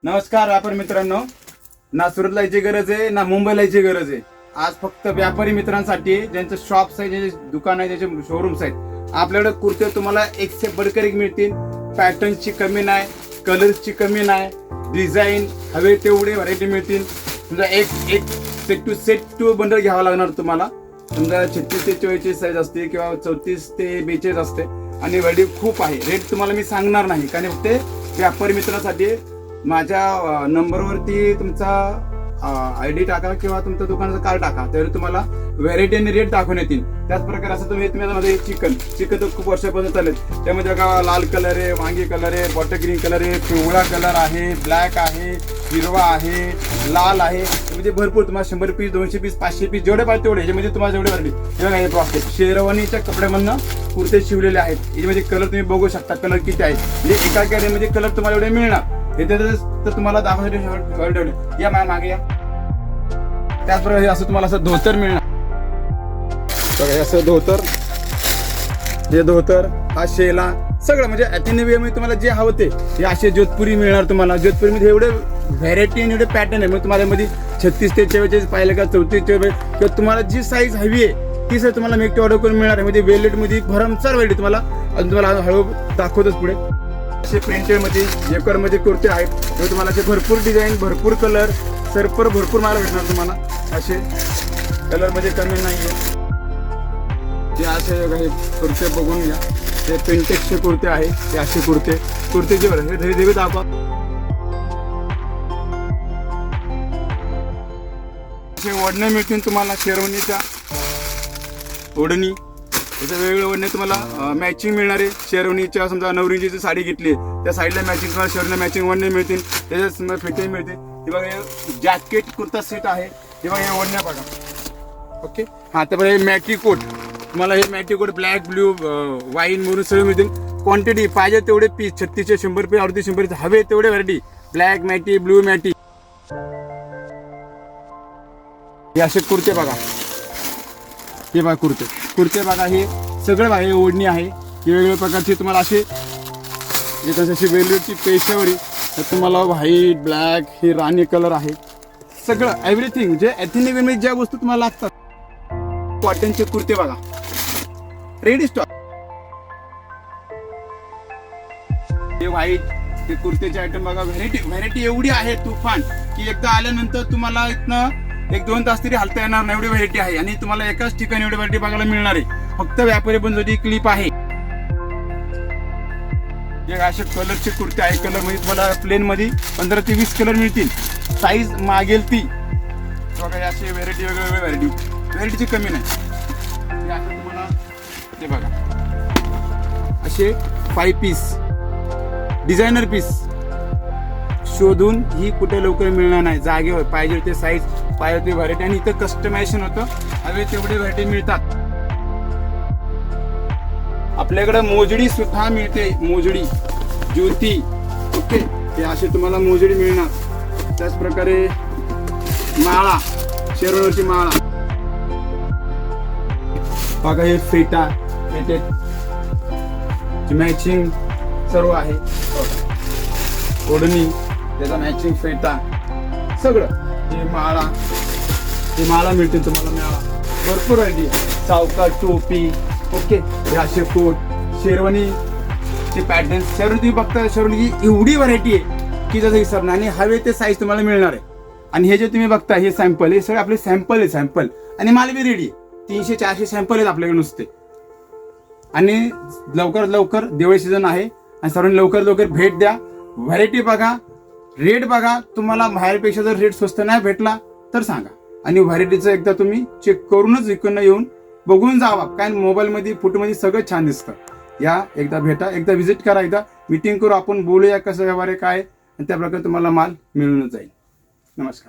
नमस्कार व्यापारी मित्रांनो, ना सुरतला यायची गरज आहे ना मुंबईला यायची गरज आहे. आज फक्त व्यापारी मित्रांसाठी ज्यांचं शॉप्स आहे, ज्यांचे दुकान आहे, ज्यांचे शोरूम्स आहेत, आपल्याकडे कुर्ते तुम्हाला एक से बढ़कर एक मिळतील. पॅटर्नची कमी नाही, कलर्सची कमी नाही, डिझाईन हवे तेवढे व्हरायटी मिळतील. समजा एक सेट टू बंडल घ्यावा लागणार तुम्हाला. समजा 36 ते 44 साईज असते किंवा 34 ते 42 असते आणि व्हरायटी खूप आहे. रेट तुम्हाला मी सांगणार नाही कारण ते व्यापारी मित्रांसाठी. माझ्या नंबरवरती तुमचा ID टाका किंवा तुमचं दुकानाचं कार्ड टाका, तर तुम्हाला व्हरायटी आणि रेट दाखवून येतील. त्याच प्रकारे असं तुम्ही चिकन तर खूप वर्षापासून चालेल. त्यामध्ये बघा लाल कलर आहे, वांगी कलर आहे, बॉटल ग्रीन कलर आहे, पिवळा कलर आहे, ब्लॅक आहे, हिरवा आहे, लाल आहे. म्हणजे भरपूर तुम्हाला 100 पीस, 200 पीस, 500 पीस जेवढे पाहिजे तेवढे. याच्यामध्ये तुम्हाला जेवढे व्हरायटी. हे बघा हे प्रॉस्पेक्ट शेरवानीच्या कपड्यामधनं कुर्ते शिवलेले आहेत. याच्यामध्ये कलर तुम्ही बघू शकता, कलर किती आहेत. म्हणजे एका कॅरेमध्ये कलर तुम्हाला एवढे मिळणार. हे तर तुम्हाला दाखवण्यासाठी ठेवले. या मागे या. त्याचप्रकारे असं तुम्हाला असं धोतर मिळणार. बघा असं धोतर, हे धोतर, हा शेला, सगळं म्हणजे मध्ये तुम्हाला जे हवं ते. हे असे जोधपुरी मिळणार तुम्हाला. जोधपुरीमध्ये एवढे व्हरायटी आणि एवढे पॅटर्न आहे. मग तुम्हाला मध्ये 36 ते 44 पाहिलं का, 34 ते किंवा तुम्हाला जी साईज हवी आहे ती साईज तुम्हाला मेक ऑर्डर करून मिळणार आहे. म्हणजे वेल्वेटमध्ये भरमसार व्हरायटी तुम्हाला अजून तुम्हाला हळू दाखवतच पुढे. असे प्रिंटेडमध्ये जेकरमध्ये कुर्ते आहेत. तुम्हाला असे भरपूर डिझाईन, भरपूर कलर, भरपूर मला भेटणार तुम्हाला. असे कलरमध्ये कमी नाही आहे. ते असे हे कुर्ते बघून घ्या. ते पेंटेक्सचे कुर्ते आहे. ते असे कुर्तेचे हे देवी दाखवा. असे ओढणे मिळतील तुम्हाला. शेरवानीच्या ओढणी, त्याच्या वेगवेगळ्या ओढणे तुम्हाला मॅचिंग मिळणार आहे. शेरवानीच्या समजा नवरीची साडी घेतली त्या साईडला मॅचिंग तुम्हाला शेरवानी मॅचिंग ओढणे मिळतील. त्याच्यात फिटे मिळतील. हे बघा हे जॅकेट कुर्ता सेट आहे. हे बघा हे ओढण्या बघा. ओके हा, तर हे मॅटी कोट तुम्हाला. हे Matty coat black, blue, wine, मरून सगळे मिळतील. क्वांटिटी पाहिजे तेवढे पीस, 36 ते 100 पीस, 38 100 हवे तेवढे variety. Black matty, blue matty. हे असे कुर्ते बघा. हे बघा कुर्ते बघा. हे सगळं बघा. हे ओढणी आहे. हे वेगवेगळ्या प्रकारचे तुम्हाला असे अशी वेल्वेटची पेशावरी. तर तुम्हाला व्हाईट, ब्लॅक, हे राणी कलर आहे. सगळं एव्हरीथिंग जे एथनिक वेअरमध्ये ज्या वस्तू तुम्हाला लागतात. कॉटनचे कुर्ते बघा, रेडी स्टॉक. हे व्हाईट, हे कुर्तेचे आयटम बघा. व्हरायटी एवढी आहे तुफान की एकदा आल्यानंतर तुम्हाला इथनं 1-2 तास तरी हलता येणार नाही, एवढी व्हरायटी आहे. आणि तुम्हाला एकाच ठिकाणी एवढी व्हरायटी बघायला मिळणार आहे. फक्त व्यापारी बंधूची क्लिप आहे. असे कलरचे कुर्ते आहे. कलर मध्ये तुम्हाला प्लेन मध्ये 15 ते 20 कलर मिळतील. साईज मागेल ती बघा. असे व्हरायटी, वेगवेगळे व्हरायटीची कमी नाही. हे असे तुम्हाला ते बघा. असे 5 पीस डिझायनर पीस शोधून ही कुठे लवकर मिळणार नाही. जागेवर पाहिजे ते साईज, पाहिजे ते व्हरायटी. आणि इथं कस्टमायझेशन होतं. हवे तेवढे व्हरायटी मिळतात. आपल्याकडे मोजडी सुद्धा मिळते. मोजडी, ज्योती. ओके, हे असे तुम्हाला मोजडी मिळणार. त्याच प्रकारे माळा, शेरवानीची माळा बघा. हे फेटा, मॅचिंग सर्व आहे. ओढणी, त्याचा मॅचिंग फेटा, सगळं. हे माळा मिळतील तुम्हाला. माळा भरपूर व्हरायटी. चावका, टोपी. ओके, हे असे कोट, शेरवानीचे पॅटर्न. शेरवानी तुम्ही बघता, शेरवानीची एवढी व्हरायटी आहे की जसं हिसाब नाही. आणि हवे ते साईज तुम्हाला मिळणार आहे. आणि हे जे तुम्ही बघता हे सॅम्पल, हे सगळे आपले सॅम्पल आहे. आणि माल बी रेडी आहे. 300-400 सॅम्पल आहेत आपल्याकडे नुसते. आणि लवकरात लवकर दिवाळी सीझन आहे आणि सर्वांनी लवकर भेट द्या. व्हरायटी बघा, रेट बघा. तुम्हाला बाहेरपेक्षा जर रेट स्वस्त नाही भेटला तर सांगा. आणि व्हरायटीचं एकदा तुम्ही चेक करूनच इकडनं येऊन बघून जावा. कारण मोबाईलमध्ये, फोटोमध्ये सगळं छान दिसतं. या एकदा भेटा, एकदा व्हिजिट करा, एकदा मीटिंग करू, आपण बोलूया कसं व्यवहार आहे काय. आणि त्या प्रकारे तुम्हाला माल मिळूनच जाईल. नमस्कार.